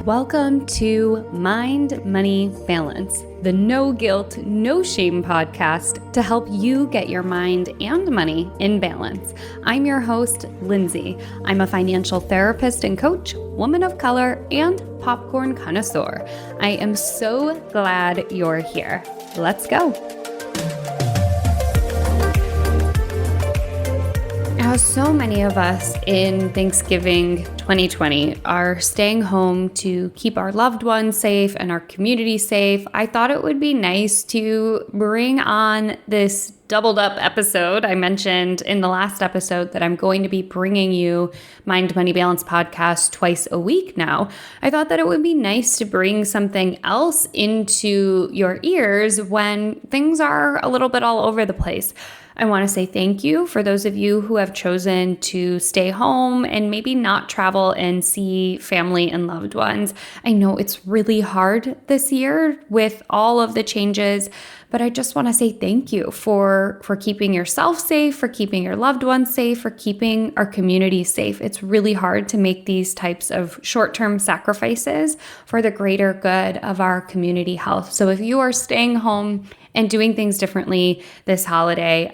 Welcome to Mind, Money, Balance, the no guilt, no shame podcast to help you get your mind and money in balance. I'm your host, Lindsay. I'm a financial therapist and coach, woman of color, and popcorn connoisseur. I am so glad you're here. Let's go. Now, so many of us in Thanksgiving 2020 are staying home to keep our loved ones safe and our community safe. I thought it would be nice to bring on this doubled up episode. I mentioned in the last episode that I'm going to be bringing you Mind, Money, Balance podcast twice a week now. I thought that it would be nice to bring something else into your ears when things are a little bit all over the place. I want to say thank you for those of you who have chosen to stay home and maybe not travel and see family and loved ones. I know it's really hard this year with all of the changes, but I just want to say thank you for keeping yourself safe, for keeping your loved ones safe, for keeping our community safe. It's really hard to make these types of short-term sacrifices for the greater good of our community health. So if you are staying home and doing things differently this holiday,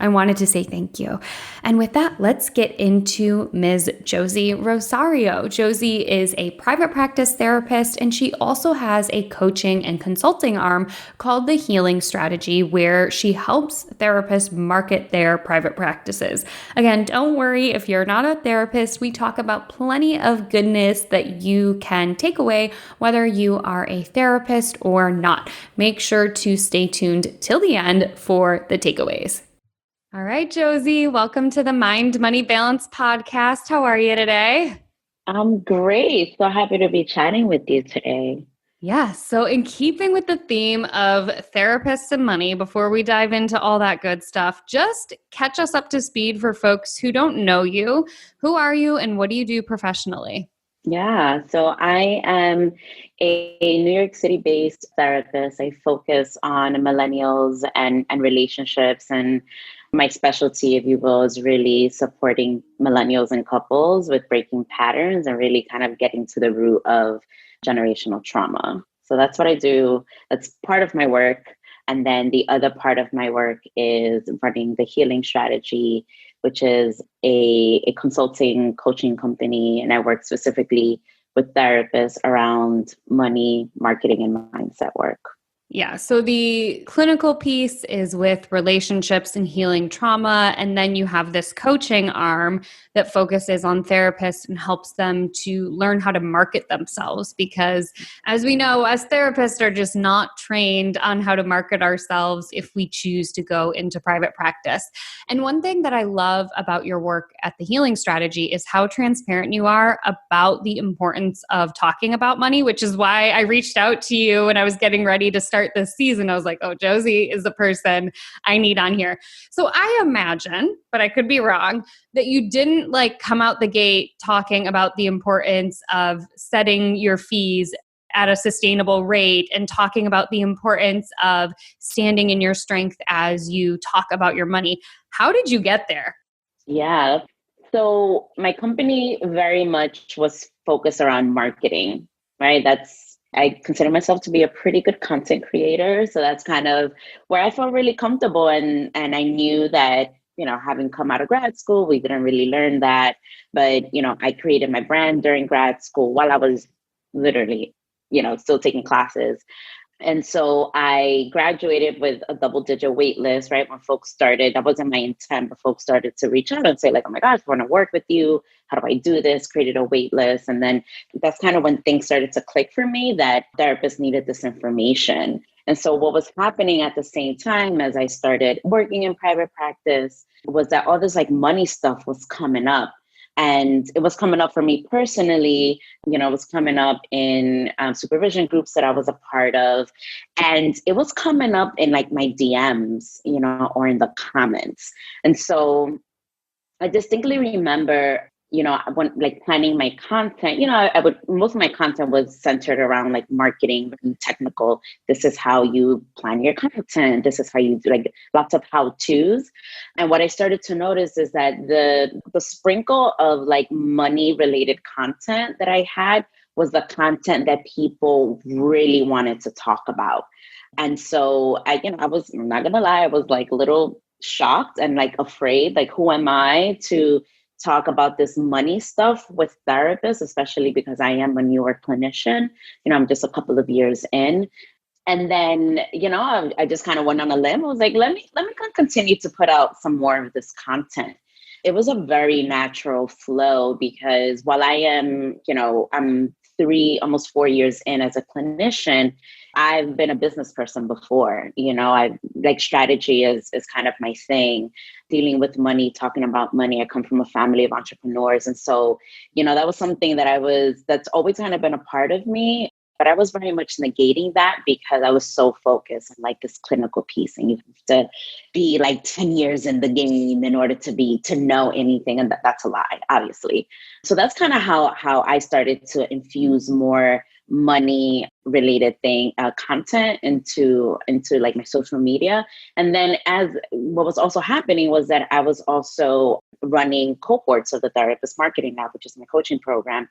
I wanted to say thank you. And with that, let's get into Ms. Josie Rosario. Josie is a private practice therapist, and she also has a coaching and consulting arm called The Healing Strategy, where she helps therapists market their private practices. Again, don't worry if you're not a therapist. We talk about plenty of goodness that you can take away, whether you are a therapist or not. Make sure to stay tuned till the end for the takeaways. All right, Josie, welcome to the Mind, Money, Balance podcast. How are you today? I'm great. So happy to be chatting with you today. Yeah, so in keeping with the theme of therapists and money, before we dive into all that good stuff, just catch us up to speed for folks who don't know you. Who are you and what do you do professionally? Yeah, so I am a New York City-based therapist. I focus on millennials and relationships, and my specialty, if you will, is really supporting millennials and couples with breaking patterns and really kind of getting to the root of generational trauma. So that's what I do. That's part of my work. And then the other part of my work is running the Healing Strategy, which is a consulting coaching company. And I work specifically with therapists around money, marketing, and mindset work. Yeah. So the clinical piece is with relationships and healing trauma. And then you have this coaching arm that focuses on therapists and helps them to learn how to market themselves. Because as we know, as therapists are just not trained on how to market ourselves if we choose to go into private practice. And one thing that I love about your work at the Healing Strategy is how transparent you are about the importance of talking about money, which is why I reached out to you when I was getting ready to start this season. I was like, oh, Josie is the person I need on here. So I imagine, but I could be wrong, that you didn't come out the gate talking about the importance of setting your fees at a sustainable rate and talking about the importance of standing in your strength as you talk about your money. How did you get there? Yeah. So my company very much was focused around marketing, right? I consider myself to be a pretty good content creator. So that's kind of where I felt really comfortable. And I knew that, having come out of grad school, we didn't really learn that. But, I created my brand during grad school while I was literally, still taking classes. And so I graduated with a double-digit wait list, right? When folks started, that wasn't my intent, but folks started to reach out and say oh my gosh, I want to work with you. How do I do this? Created a wait list. And then that's kind of when things started to click for me that therapists needed this information. And so what was happening at the same time as I started working in private practice was that all this money stuff was coming up. And it was coming up for me personally, it was coming up in supervision groups that I was a part of. And it was coming up in my DMs, or in the comments. And so I distinctly remember, when planning my content, most of my content was centered around centered around technical. This is how you plan your content. This is how you do lots of how-tos. And what I started to notice is that the sprinkle of money related content that I had was the content that people really wanted to talk about. And so I was, I'm not gonna lie, I was like a little shocked and like afraid, like, who am I to talk about this money stuff with therapists, especially because I am a newer clinician. I'm just a couple of years in. And then, I just kind of went on a limb. I was like, let me continue to put out some more of this content. It was a very natural flow because while I am, I'm almost 4 years in as a clinician, I've been a business person before. I like strategy is kind of my thing, dealing with money, talking about money. I come from a family of entrepreneurs. And so, that was something that's always kind of been a part of me. But I was very much negating that because I was so focused on like this clinical piece, and you have to be like 10 years in the game in order to know anything. And that's a lie, obviously. So that's kind of how I started to infuse more money related content into like my social media. And then as what was also happening was that I was also running cohorts of the Therapist Marketing Lab, which is my coaching program.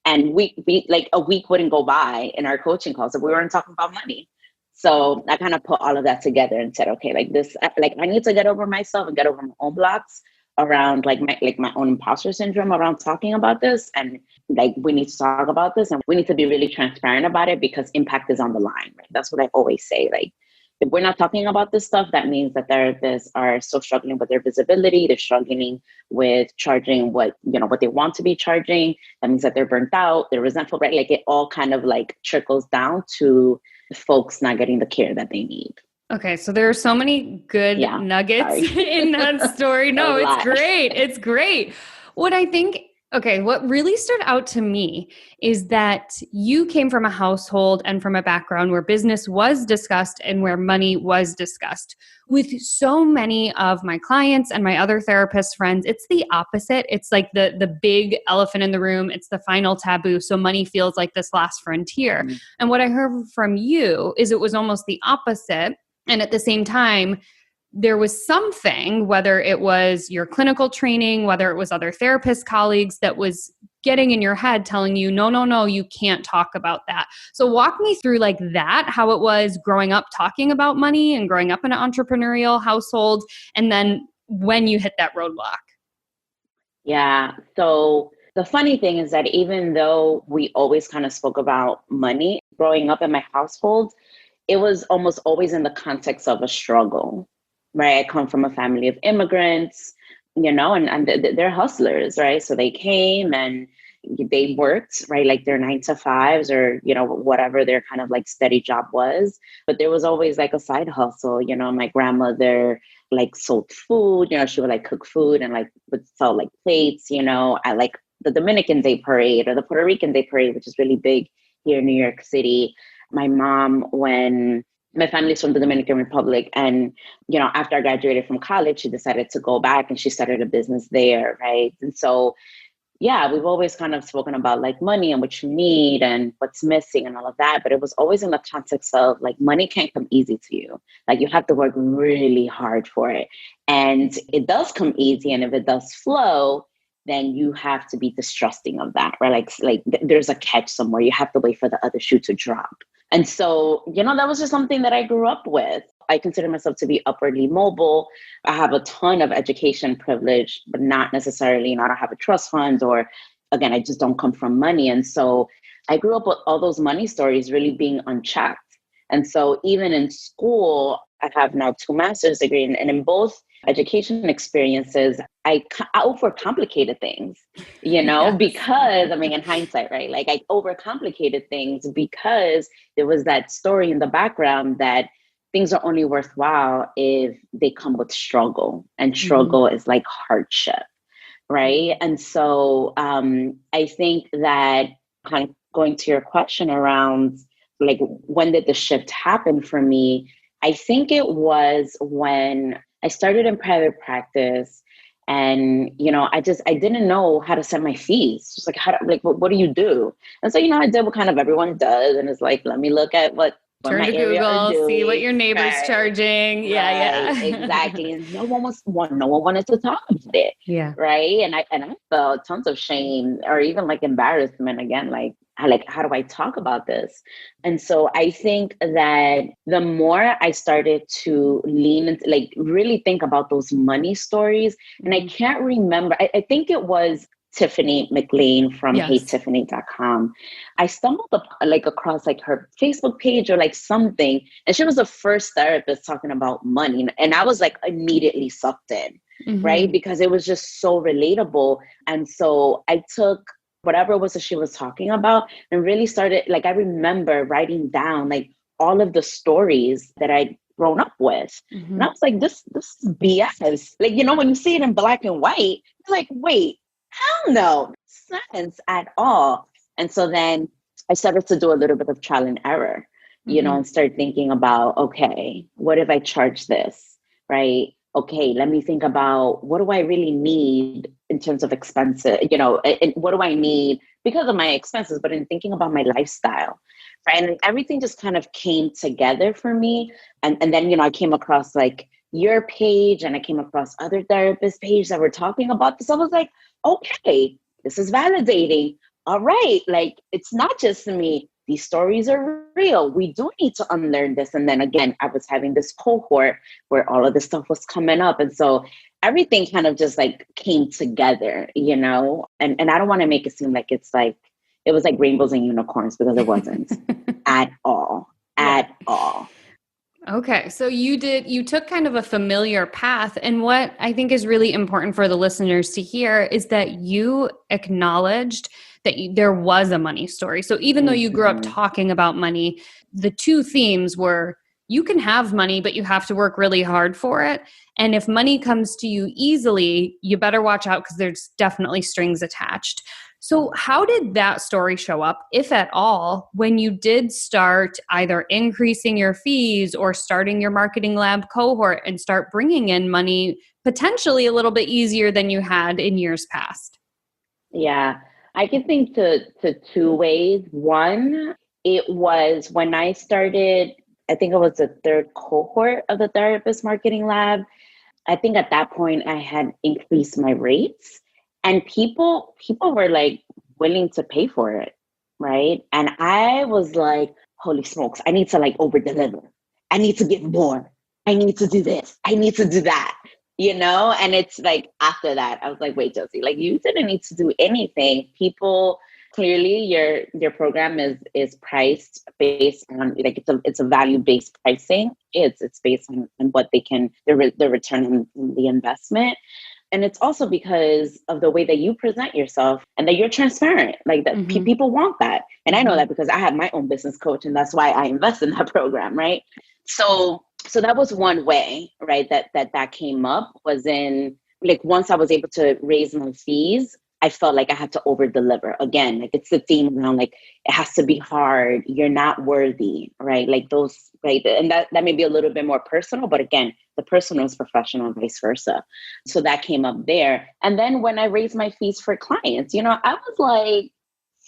And we like a week wouldn't go by in our coaching calls if we weren't talking about money. So I kind of put all of that together and said, okay, like this, like I need to get over myself and get over my own blocks around like my own imposter syndrome around talking about this. And like, we need to talk about this and we need to be really transparent about it because impact is on the line, right? That's what I always say. Like, if we're not talking about this stuff, that means that therapists are still struggling with their visibility. They're struggling with charging what they want to be charging. That means that they're burnt out, they're resentful, right? Like it all kind of like trickles down to folks not getting the care that they need. Okay, so there are so many good nuggets in that story. No, it's great. It's great. What really stood out to me is that you came from a household and from a background where business was discussed and where money was discussed. With so many of my clients and my other therapist friends, it's the opposite. It's like the big elephant in the room. It's the final taboo. So money feels like this last frontier. Mm-hmm. And what I heard from you is it was almost the opposite. And at the same time, there was something, whether it was your clinical training, whether it was other therapist colleagues, that was getting in your head telling you, no, you can't talk about that. So walk me through like that, how it was growing up talking about money and growing up in an entrepreneurial household, and then when you hit that roadblock. Yeah. So the funny thing is that even though we always kind of spoke about money growing up in my household, it was almost always in the context of a struggle. Right. I come from a family of immigrants, and they're hustlers, right? So they came and they worked, right? Like their 9 to 5s or, whatever their kind of like steady job was. But there was always like a side hustle. My grandmother like sold food, she would like cook food and like would sell like plates, I like the Dominican Day Parade or the Puerto Rican Day Parade, which is really big here in New York City. My mom, when my family's from the Dominican Republic. And, after I graduated from college, she decided to go back and she started a business there. Right. And so, yeah, we've always kind of spoken about like money and what you need and what's missing and all of that. But it was always in the context of like money can't come easy to you. Like you have to work really hard for it. And it does come easy. And if it does flow, then you have to be distrusting of that, right? Like there's a catch somewhere. You have to wait for the other shoe to drop. And so, that was just something that I grew up with. I consider myself to be upwardly mobile. I have a ton of education privilege, but not necessarily, I don't have a trust fund or, again, I just don't come from money. And so I grew up with all those money stories really being unchecked. And so even in school, I have now 2 master's degrees, and in both education experiences, I overcomplicated things, yes. Because, in hindsight, right? Like I overcomplicated things because there was that story in the background that things are only worthwhile if they come with struggle, and struggle is like hardship, right? And so I think that kind of going to your question around like, when did the shift happen for me? I think it was when I started in private practice and, I didn't know how to set my fees. Just like, what do you do? And so, I did what kind of everyone does. And it's like, let me look at what turn to Google, see what your neighbor's charging. Yeah. Exactly. And no one wanted to talk about it. Yeah. Right. And I felt tons of shame or even like embarrassment again, like, how do I talk about this? And so I think that the more I started to lean into, like, really think about those money stories, and I can't remember, I think it was Tiffany McLean from Yes. HeyTiffany.com. I stumbled across like her Facebook page or like something, and she was the first therapist talking about money. And I was like immediately sucked in, right? Because it was just so relatable. And so I took whatever it was that she was talking about and really started, like, I remember writing down like all of the stories that I'd grown up with. And I was like, this is BS. Like, when you see it in black and white, you're like, wait, hell no, sense at all. And so then I started to do a little bit of trial and error, and start thinking about, okay, what if I charge this, right? Okay, let me think about what do I really need in terms of expenses, and what do I need because of my expenses, but in thinking about my lifestyle, right? And everything just kind of came together for me. And then, I came across like your page and I came across other therapist pages that were talking about this. I was like, okay, this is validating. All right, like, it's not just me. These stories are real. We do need to unlearn this. And then again, I was having this cohort where all of this stuff was coming up. And so everything kind of just like came together, and I don't want to make it seem like it was like rainbows and unicorns, because it wasn't at all, at all. Okay. So you took kind of a familiar path. And what I think is really important for the listeners to hear is that you acknowledged that there was a money story. So even though you grew up talking about money, the two themes were you can have money, but you have to work really hard for it. And if money comes to you easily, you better watch out because there's definitely strings attached. So how did that story show up, if at all, when you did start either increasing your fees or starting your marketing lab cohort and start bringing in money potentially a little bit easier than you had in years past? Yeah, I can think to two ways. One, it was when I started, I think it was the third cohort of the therapist marketing lab. I think at that point I had increased my rates, and people were like willing to pay for it, right? And I was like, holy smokes, I need to like over deliver. I need to give more. I need to do this. I need to do that. And it's like after that, I was like, wait, Josie, like, you didn't need to do anything. People, clearly your program is priced based on, like, it's a value-based pricing. It's based on what they can, the return on the investment. And it's also because of the way that you present yourself and that you're transparent, like that. People want that. And I know that because I have my own business coach, and that's why I invest in that program. Right. So that was one way, right? That came up, was in, like, once I was able to raise my fees, I felt like I had to over deliver again. Like, it's the theme around, like, it has to be hard. You're not worthy, right? Like those, right? And that may be a little bit more personal, but again, the personal is professional and vice versa. So that came up there. And then when I raised my fees for clients, I was like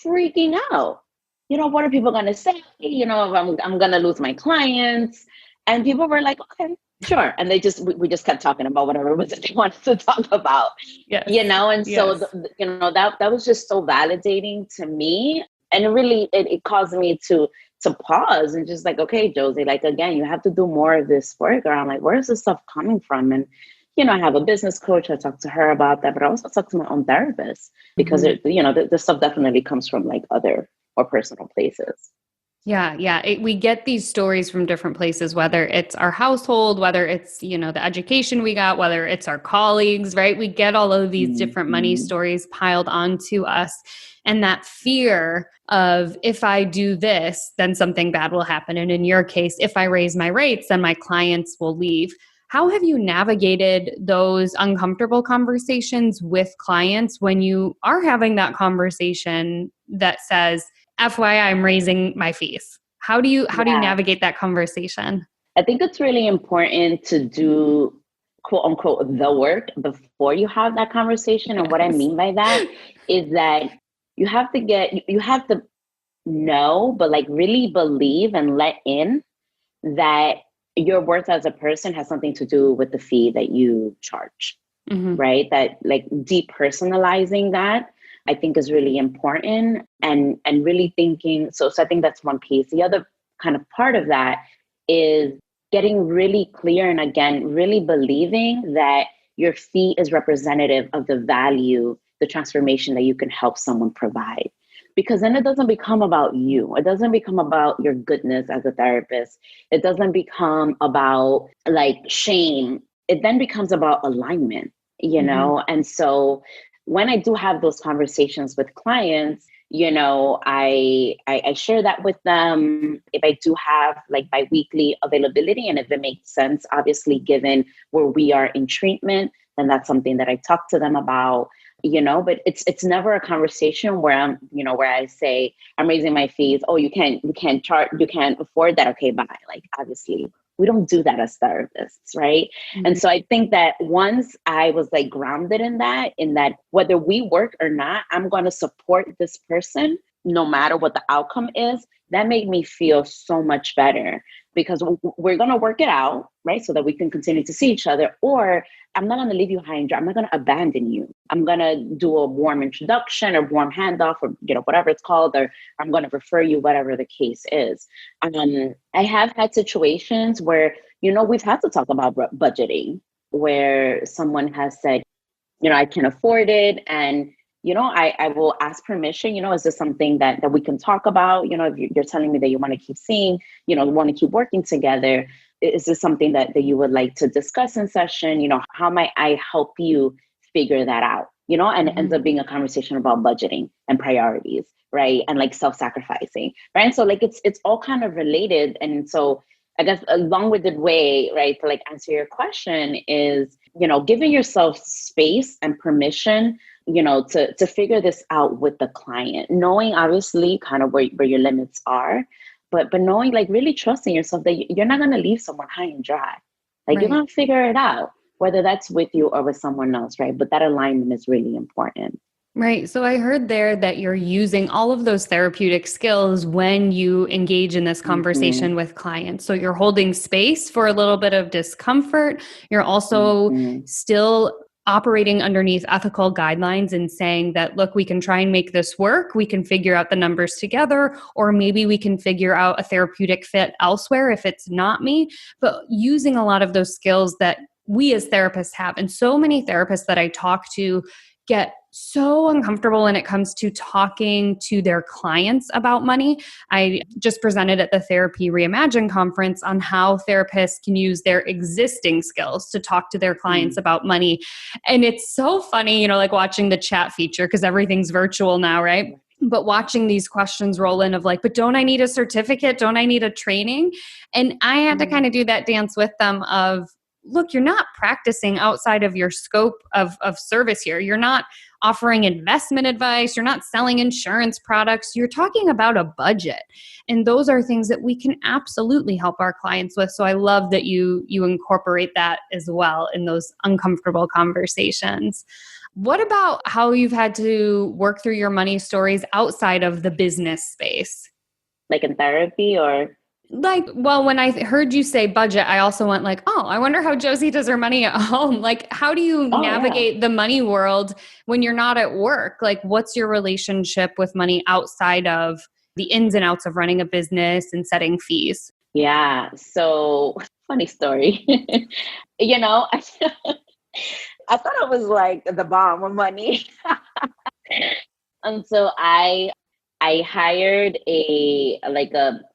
freaking out. What are people going to say? I'm going to lose my clients. And people were like, okay, sure. And we just kept talking about whatever it was that they wanted to talk about, Yes. And so, that was just so validating to me. And it really, it caused me to pause and just like, okay, Josie, like, again, you have to do more of this work around, like, where's this stuff coming from? And, I have a business coach. I talked to her about that, but I also talked to my own therapist because this stuff definitely comes from like other more personal places. Yeah. We get these stories from different places, whether it's our household, whether it's, the education we got, whether it's our colleagues, right? We get all of these different money stories piled onto us. And that fear of, if I do this, then something bad will happen. And in your case, if I raise my rates, then my clients will leave. How have you navigated those uncomfortable conversations with clients when you are having that conversation that says, FYI, I'm raising my fees? How do you navigate that conversation? I think it's really important to do, quote unquote, the work before you have that conversation. And what I mean by that is that you have to know, but like really believe and let in that your worth as a person has something to do with the fee that you charge, right? That, like, depersonalizing that I think is really important, and really thinking. So I think that's one piece. The other kind of part of that is getting really clear and again, really believing that your fee is representative of the value, the transformation that you can help someone provide. Because then it doesn't become about you. It doesn't become about your goodness as a therapist. It doesn't become about like shame. It then becomes about alignment, you know? And so when I do have those conversations with clients, you know, I share that with them. If I do have like biweekly availability, and if it makes sense, obviously, given where we are in treatment, then that's something that I talk to them about, you know. But it's never a conversation where I'm, you know, where I say I'm raising my fees. Oh, you can't charge, you can't afford that. Okay, bye. Like obviously, we don't do that as therapists, right? And so I think that once I was like grounded in that whether we work or not, I'm going to support this person no matter what the outcome is. That made me feel so much better, because we're going to work it out, right? So that we can continue to see each other. Or I'm not going to leave you high and dry. I'm not going to abandon you. I'm going to do a warm introduction or warm handoff, or, you know, whatever it's called, or I'm going to refer you, whatever the case is. I have had situations where, you know, we've had to talk about budgeting, where someone has said, you know, I can afford it. And, you know, I will ask permission, you know, is this something that we can talk about? You know, if you're telling me that you want to keep seeing, you know, want to keep working together, is this something that you would like to discuss in session? You know, how might I help you figure that out? You know, and it ends up being a conversation about budgeting and priorities, right? And like self-sacrificing, right? And so like, it's all kind of related. And so I guess a long-winded way, right, to like answer your question is, you know, giving yourself space and permission, you know, to figure this out with the client, knowing obviously kind of where your limits are, but knowing, like, really trusting yourself that you're not going to leave someone high and dry. Like, you're going to figure it out, whether that's with you or with someone else, right? But that alignment is really important. Right. So I heard there that you're using all of those therapeutic skills when you engage in this conversation with clients. So you're holding space for a little bit of discomfort. You're also still operating underneath ethical guidelines and saying that, look, we can try and make this work. We can figure out the numbers together, or maybe we can figure out a therapeutic fit elsewhere if it's not me. But using a lot of those skills that we as therapists have. And so many therapists that I talk to get so uncomfortable when it comes to talking to their clients about money. I just presented at the Therapy Reimagine conference on how therapists can use their existing skills to talk to their clients about money. And it's so funny, you know, like watching the chat feature, because everything's virtual now, right? But watching these questions roll in of like, but don't I need a certificate? Don't I need a training? And I had to kind of do that dance with them of, look, you're not practicing outside of your scope of service here. You're not offering investment advice. You're not selling insurance products. You're talking about a budget. And those are things that we can absolutely help our clients with. So I love that you incorporate that as well in those uncomfortable conversations. What about how you've had to work through your money stories outside of the business space? Like in therapy or? Like, well, when I heard you say budget, I also went like, oh, I wonder how Josie does her money at home. Like, how do you navigate the money world when you're not at work? Like, what's your relationship with money outside of the ins and outs of running a business and setting fees? Yeah. So funny story. You know, I thought it was like the bomb of money. And so I hired a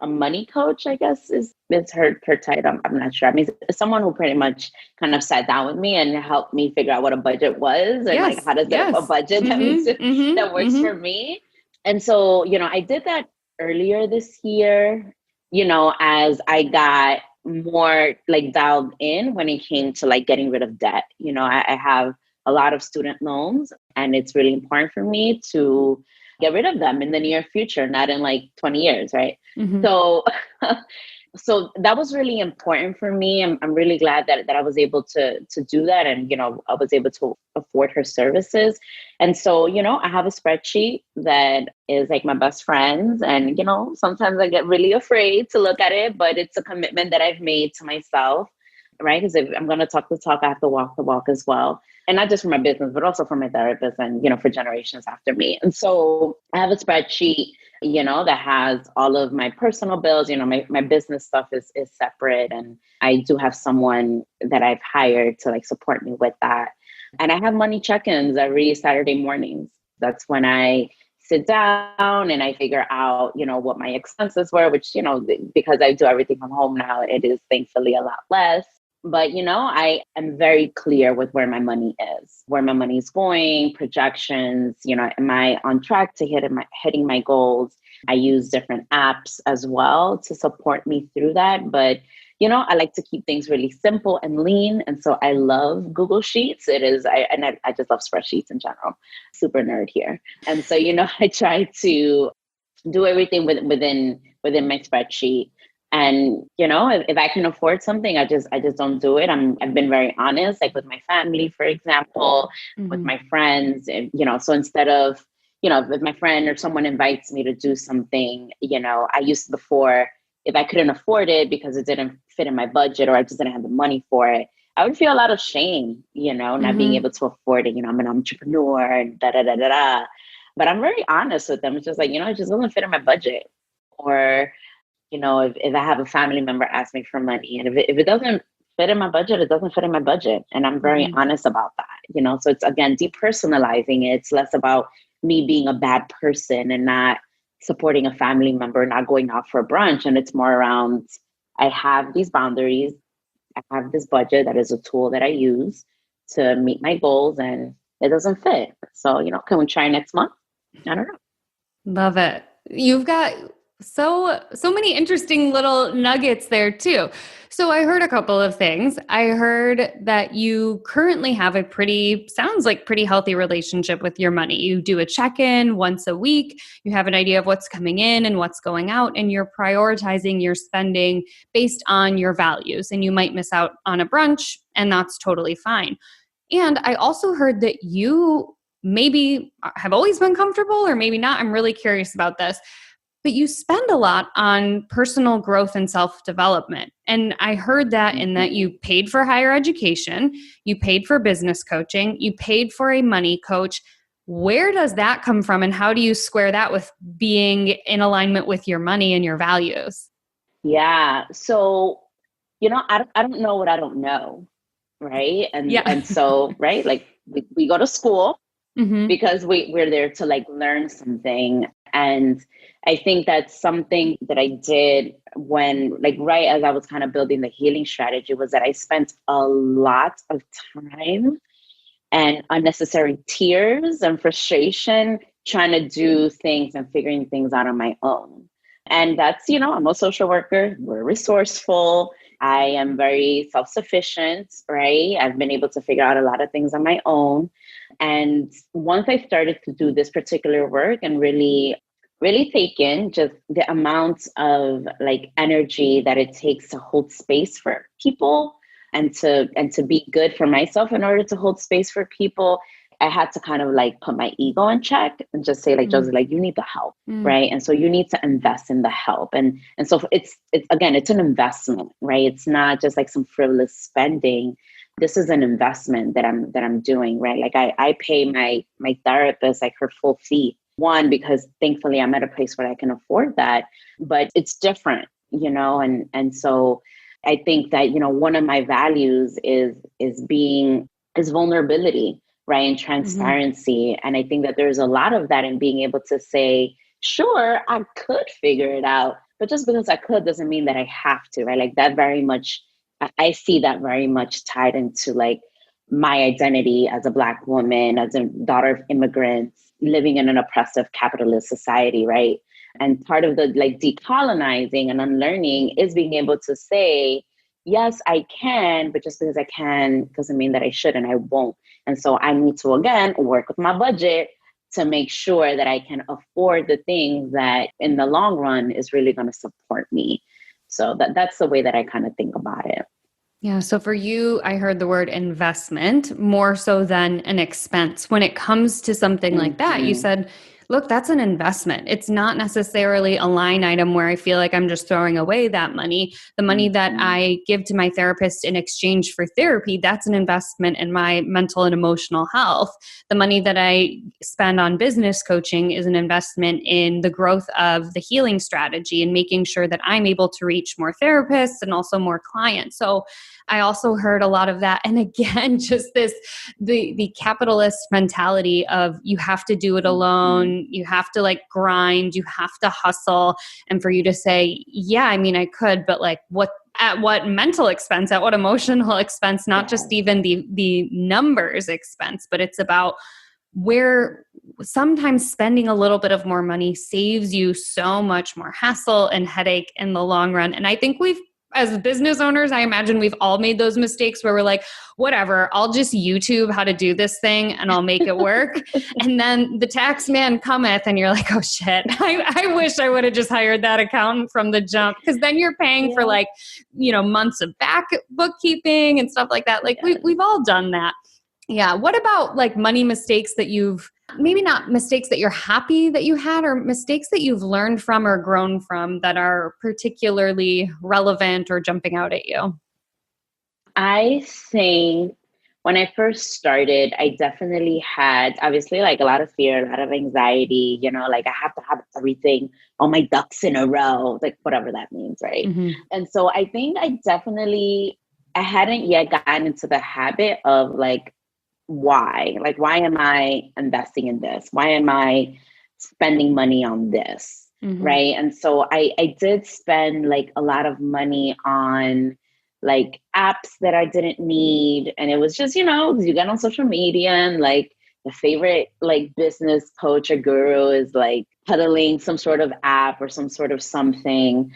money coach, I guess is her title. I'm not sure. I mean, it's someone who pretty much kind of sat down with me and helped me figure out what a budget was and like how to set up a budget that works for me. And so, you know, I did that earlier this year, you know, as I got more like dialed in when it came to like getting rid of debt. You know, I have a lot of student loans, and it's really important for me to get rid of them in the near future, not in like 20 years, right? So so that was really important for me. I'm really glad that I was able to do that. And, you know, I was able to afford her services. And so, you know, I have a spreadsheet that is like my best friend's. And, you know, sometimes I get really afraid to look at it, but it's a commitment that I've made to myself. right? Because if I'm going to talk the talk, I have to walk the walk as well. And not just for my business, but also for my therapist and, for generations after me. And so I have a spreadsheet, that has all of my personal bills. My business stuff is separate. And I do have someone that I've hired to like support me with that. And I have money check-ins every Saturday mornings. That's when I sit down and I figure out, what my expenses were, which, because I do everything from home now, it is thankfully a lot less. But, I am very clear with where my money is, where my money is going, projections, am I on track to hitting my goals? I use different apps as well to support me through that. But, I like to keep things really simple and lean. And so I love Google Sheets. I just love spreadsheets in general. Super nerd here. And so, I try to do everything within my spreadsheet. And, if I can afford something, I just don't do it. I've been very honest, like with my family, for example, with my friends, and, so instead of, if my friend or someone invites me to do something, I used to before, if I couldn't afford it because it didn't fit in my budget or I just didn't have the money for it, I would feel a lot of shame, not being able to afford it. I'm an entrepreneur and da, da, da, da, da. But I'm very honest with them. It's just like, it just doesn't fit in my budget. Or, if I have a family member ask me for money and if it doesn't fit in my budget, it doesn't fit in my budget. And I'm very honest about that, so it's, again, depersonalizing it. It's less about me being a bad person and not supporting a family member, not going out for brunch. And it's more around, I have these boundaries. I have this budget that is a tool that I use to meet my goals and it doesn't fit. So, can we try next month? I don't know. Love it. You've got so many interesting little nuggets there too. So I heard a couple of things. I heard that you currently have sounds like pretty healthy relationship with your money. You do a check-in once a week. You have an idea of what's coming in and what's going out, and you're prioritizing your spending based on your values. And you might miss out on a brunch, and that's totally fine. And I also heard that you maybe have always been comfortable or maybe not. I'm really curious about this. But you spend a lot on personal growth and self-development. And I heard that in that you paid for higher education, you paid for business coaching, you paid for a money coach. Where does that come from? And how do you square that with being in alignment with your money and your values? Yeah. So, I don't know what I don't know. Right. And so, right, like we go to school because we're there to like learn something. And I think that's something that I did when, like, right as I was kind of building the healing strategy, was that I spent a lot of time and unnecessary tears and frustration trying to do things and figuring things out on my own. And that's, I'm a social worker. We're resourceful. I am very self-sufficient, right? I've been able to figure out a lot of things on my own. And once I started to do this particular work and really take in just the amount of like energy that it takes to hold space for people and to be good for myself in order to hold space for people, I had to kind of like put my ego in check and just say like, Josie, like you need the help, right? And so you need to invest in the help. And so it's again, it's an investment, right? It's not just like some frivolous spending. This is an investment that I'm doing, right? Like I pay my therapist like her full fee. One, because thankfully I'm at a place where I can afford that, but it's different, and so I think that, one of my values is vulnerability, right? And transparency. And I think that there's a lot of that in being able to say, sure, I could figure it out, but just because I could doesn't mean that I have to, right? Like that very much, I see that very much tied into like my identity as a Black woman, as a daughter of immigrants, living in an oppressive capitalist society, right? And part of the like decolonizing and unlearning is being able to say, yes, I can, but just because I can doesn't mean that I should and I won't. And so I need to, again, work with my budget to make sure that I can afford the things that in the long run is really going to support me. So that's the way that I kind of think about it. Yeah. So for you, I heard the word investment more so than an expense. When it comes to something like that, you said, look, that's an investment. It's not necessarily a line item where I feel like I'm just throwing away that money. The money that I give to my therapist in exchange for therapy, that's an investment in my mental and emotional health. The money that I spend on business coaching is an investment in the growth of the healing strategy and making sure that I'm able to reach more therapists and also more clients. So I also heard a lot of that. And again, just the capitalist mentality of you have to do it alone, you have to like grind, you have to hustle. And for you to say, yeah, I mean, I could, but like at what mental expense, at what emotional expense, not just even the numbers expense, but it's about where sometimes spending a little bit of more money saves you so much more hassle and headache in the long run. And I think as business owners, I imagine we've all made those mistakes where we're like, whatever, I'll just YouTube how to do this thing and I'll make it work. And then the tax man cometh and you're like, oh shit, I wish I would have just hired that accountant from the jump. Because then you're paying for like, months of back bookkeeping and stuff like that. Like we've all done that. Yeah. What about like money mistakes that maybe not mistakes that you're happy that you had, or mistakes that you've learned from or grown from that are particularly relevant or jumping out at you? I think when I first started, I definitely had obviously like a lot of fear, a lot of anxiety, like I have to have everything, all my ducks in a row, like whatever that means, right? Mm-hmm. And so I think I hadn't yet gotten into the habit of like, why am I investing in this? Why am I spending money on this? Mm-hmm. Right. And so I did spend like a lot of money on like apps that I didn't need. And it was just, you get on social media and like the favorite like business coach or guru is like peddling some sort of app or some sort of something.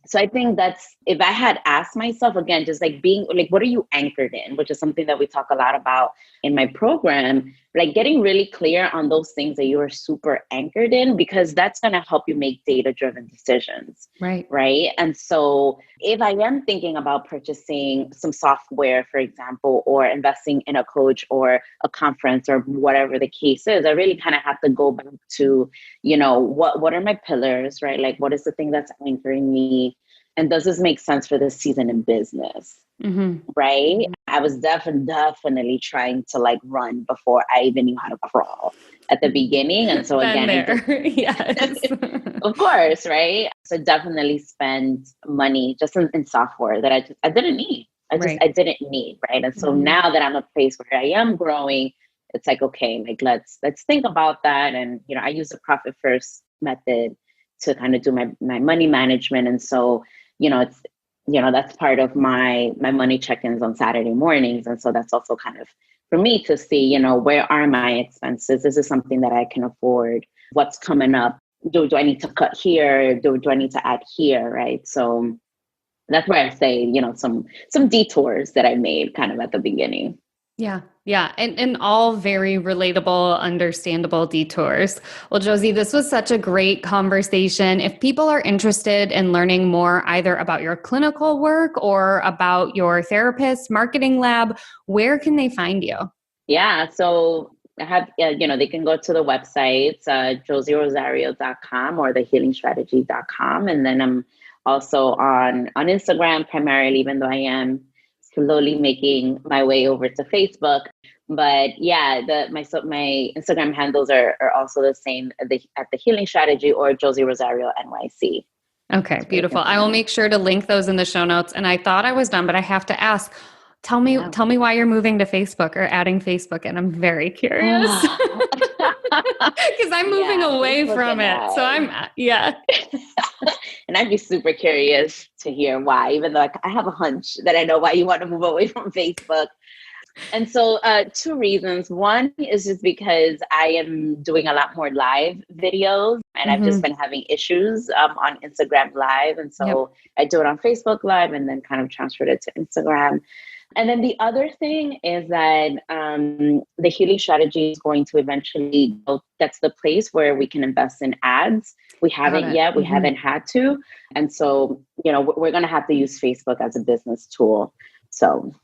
So I think if I had asked myself again, just like being like, what are you anchored in, which is something that we talk a lot about in my program, like getting really clear on those things that you are super anchored in, because that's going to help you make data-driven decisions. Right. Right. And so if I am thinking about purchasing some software, for example, or investing in a coach or a conference or whatever the case is, I really kind of have to go back to, what are my pillars, right? Like, what is the thing that's anchoring me? And does this make sense for this season in business? Mm-hmm. Right. I was definitely trying to like run before I even knew how to crawl at the beginning. And so again, yes. Of course, right? So definitely spend money just in software that I didn't need. I didn't need, right? And so now that I'm a place where I am growing, it's like, okay, like let's think about that. And I use the profit first method to kind of do my money management. And so, it's that's part of my money check-ins on Saturday mornings. And so that's also kind of for me to see, where are my expenses? Is this something that I can afford? What's coming up? Do I need to cut here? Do I need to add here? Right. So that's where I say, some detours that I made kind of at the beginning. Yeah. Yeah. And all very relatable, understandable detours. Well, Josie, this was such a great conversation. If people are interested in learning more either about your clinical work or about your therapist marketing lab, where can they find you? Yeah. So I have, they can go to the websites, josierosario.com or thehealingstrategy.com. And then I'm also on Instagram primarily, even though I am slowly making my way over to Facebook. But yeah, my Instagram handles are also the same at the Healing Strategy or Josie Rosario NYC. Okay, beautiful. I will make sure to link those in the show notes. And I thought I was done, but I have to ask, tell me why you're moving to Facebook or adding Facebook. And I'm very curious because I'm moving away Facebook from it. So and I'd be super curious to hear why, even though I have a hunch that I know why you want to move away from Facebook. And so two reasons. One is just because I am doing a lot more live videos and I've just been having issues on Instagram Live. And so I do it on Facebook Live and then kind of transferred it to Instagram. And then the other thing is that the Healing Strategy is going to eventually that's the place where we can invest in ads. We haven't yet. We haven't had to. And so, we're going to have to use Facebook as a business tool. So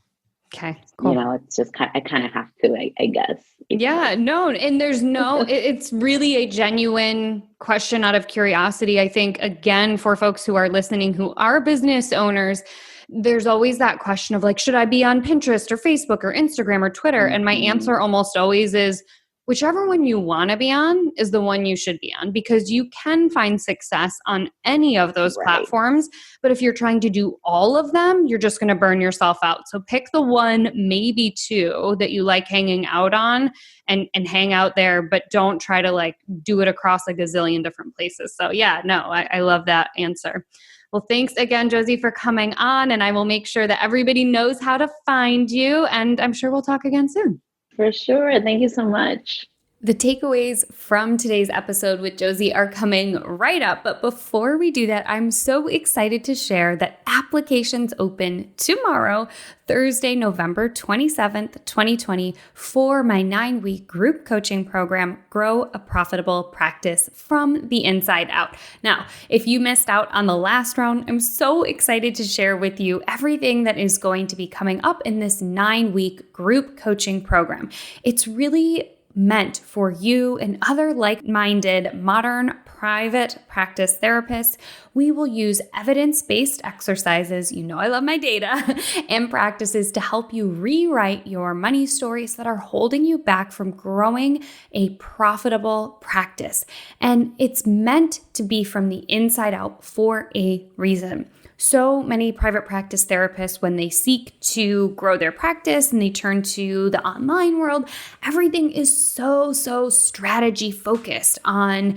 Okay, cool. It's just I kind of have to, I guess. Yeah, no, and there's it's really a genuine question out of curiosity. I think, again, for folks who are listening, who are business owners, there's always that question of like, should I be on Pinterest or Facebook or Instagram or Twitter? And my answer almost always is, whichever one you want to be on is the one you should be on, because you can find success on any of those platforms. But if you're trying to do all of them, you're just going to burn yourself out. So pick the one, maybe two, that you like hanging out on and hang out there, but don't try to like do it across a gazillion different places. So yeah, no, I love that answer. Well, thanks again, Josie, for coming on. And I will make sure that everybody knows how to find you. And I'm sure we'll talk again soon. For sure. Thank you so much. The takeaways from today's episode with Josie are coming right up. But before we do that, I'm so excited to share that applications open tomorrow, Thursday, November 27th, 2020, for my 9-week group coaching program, Grow a Profitable Practice from the Inside Out. Now, if you missed out on the last round, I'm so excited to share with you everything that is going to be coming up in this 9-week group coaching program. It's really meant for you and other like-minded modern private practice therapists. We will use evidence-based exercises, I love my data, and practices to help you rewrite your money stories that are holding you back from growing a profitable practice. And it's meant to be from the inside out for a reason. So many private practice therapists, when they seek to grow their practice and they turn to the online world, everything is so strategy focused on,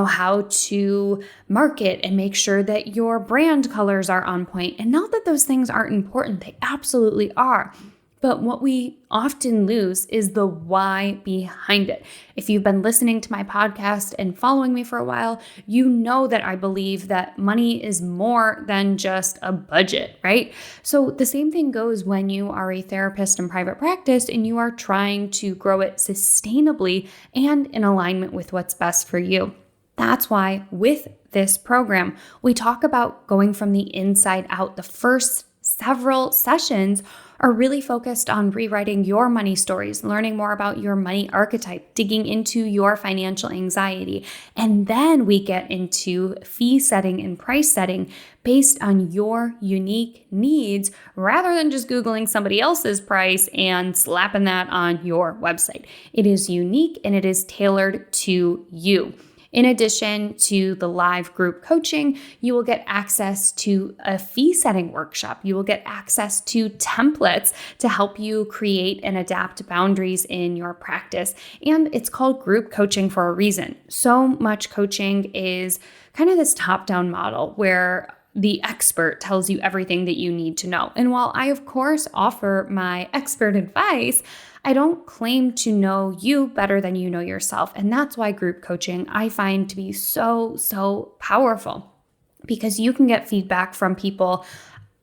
how to market and make sure that your brand colors are on point. And not that those things aren't important, they absolutely are. But what we often lose is the why behind it. If you've been listening to my podcast and following me for a while, you know that I believe that money is more than just a budget, right? So the same thing goes when you are a therapist in private practice and you are trying to grow it sustainably and in alignment with what's best for you. That's why with this program, we talk about going from the inside out. The first several sessions are really focused on rewriting your money stories, learning more about your money archetype, digging into your financial anxiety. And then we get into fee setting and price setting based on your unique needs, rather than just Googling somebody else's price and slapping that on your website. It is unique and it is tailored to you. In addition to the live group coaching, you will get access to a fee setting workshop. You will get access to templates to help you create and adapt boundaries in your practice. And it's called group coaching for a reason. So much coaching is kind of this top-down model where the expert tells you everything that you need to know. And while I, of course, offer my expert advice, I don't claim to know you better than you know yourself. And that's why group coaching I find to be so powerful, because you can get feedback from people,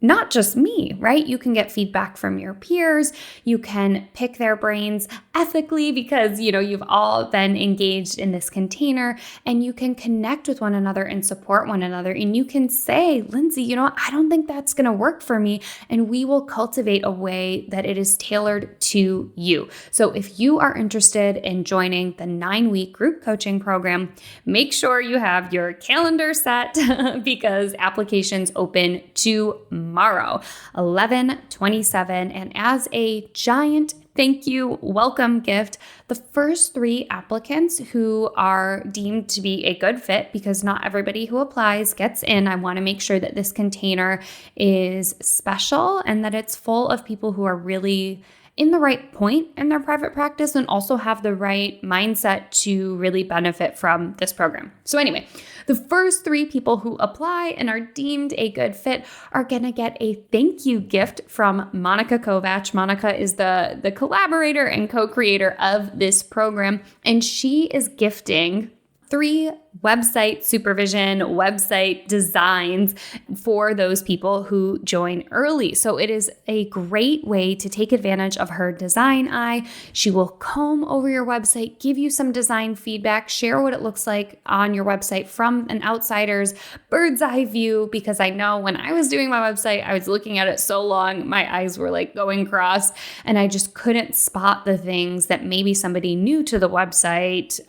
not just me, right? You can get feedback from your peers. You can pick their brains ethically because, you've all been engaged in this container, and you can connect with one another and support one another. And you can say, Lindsay, I don't think that's going to work for me. And we will cultivate a way that it is tailored to you. So if you are interested in joining the 9-week group coaching program, make sure you have your calendar set because applications open tomorrow, 11/27. And as a giant thank you welcome gift, the first 3 applicants who are deemed to be a good fit, because not everybody who applies gets in. I want to make sure that this container is special and that it's full of people who are really in the right point in their private practice and also have the right mindset to really benefit from this program. So anyway, the first 3 people who apply and are deemed a good fit are going to get a thank you gift from Monica Kovach. Monica is the collaborator and co-creator of this program, and she is gifting 3 website supervision, website designs for those people who join early. So it is a great way to take advantage of her design eye. She will comb over your website, give you some design feedback, share what it looks like on your website from an outsider's bird's eye view, because I know when I was doing my website, I was looking at it so long, my eyes were like going cross, and I just couldn't spot the things that maybe somebody new to the website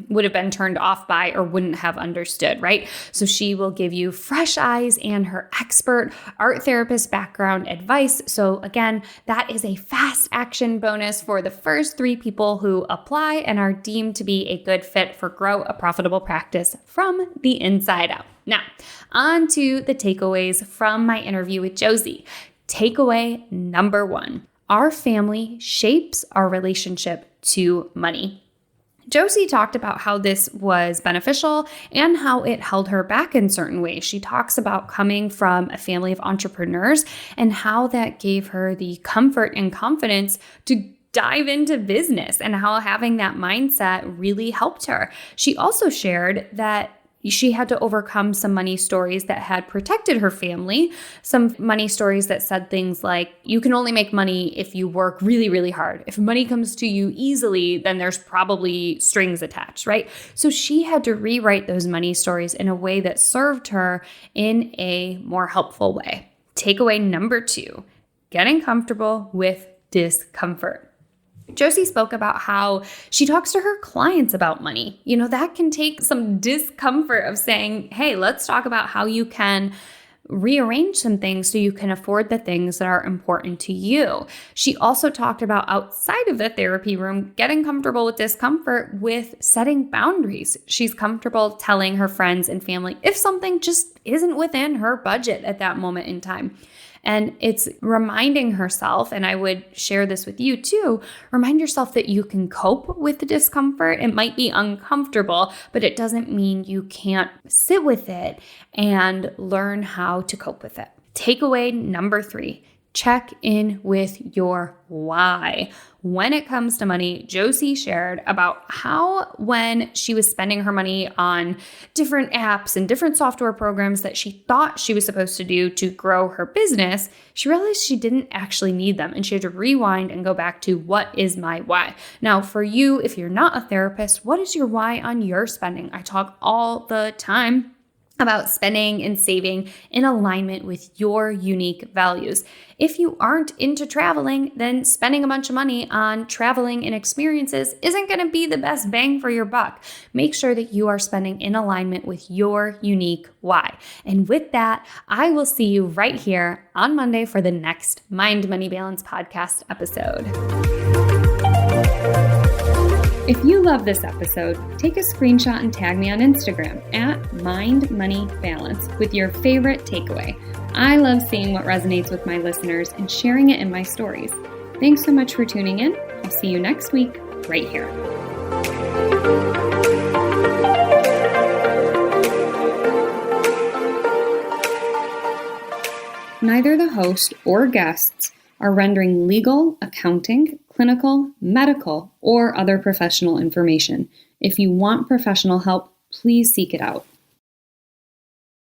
would have been turned off by or wouldn't have understood, right? So she will give you fresh eyes and her expert art therapist background advice. So again, that is a fast action bonus for the first 3 people who apply and are deemed to be a good fit for Grow a Profitable Practice from the inside out. Now, on to the takeaways from my interview with Josie. Takeaway number 1, our family shapes our relationship to money. Josie talked about how this was beneficial and how it held her back in certain ways. She talks about coming from a family of entrepreneurs and how that gave her the comfort and confidence to dive into business and how having that mindset really helped her. She also shared that she had to overcome some money stories that had protected her family, some money stories that said things like, you can only make money if you work really, really hard. If money comes to you easily, then there's probably strings attached, right? So she had to rewrite those money stories in a way that served her in a more helpful way. Takeaway number 2, getting comfortable with discomfort. Josie spoke about how she talks to her clients about money. You know, that can take some discomfort of saying, hey, let's talk about how you can rearrange some things so you can afford the things that are important to you. She also talked about outside of the therapy room, getting comfortable with discomfort with setting boundaries. She's comfortable telling her friends and family if something just isn't within her budget at that moment in time. And it's reminding herself, and I would share this with you too, remind yourself that you can cope with the discomfort. It might be uncomfortable, but it doesn't mean you can't sit with it and learn how to cope with it. Takeaway number 3, check in with your why. When it comes to money, Josie shared about how when she was spending her money on different apps and different software programs that she thought she was supposed to do to grow her business, she realized she didn't actually need them. And she had to rewind and go back to, what is my why? Now, for you, if you're not a therapist, what is your why on your spending? I talk all the time about spending and saving in alignment with your unique values. If you aren't into traveling, then spending a bunch of money on traveling and experiences isn't going to be the best bang for your buck. Make sure that you are spending in alignment with your unique why. And with that, I will see you right here on Monday for the next Mind Money Balance podcast episode. If you love this episode, take a screenshot and tag me on Instagram at MindMoneyBalance with your favorite takeaway. I love seeing what resonates with my listeners and sharing it in my stories. Thanks so much for tuning in. I'll see you next week right here. Neither the host or guests are rendering legal, accounting, clinical, medical, or other professional information. If you want professional help, please seek it out.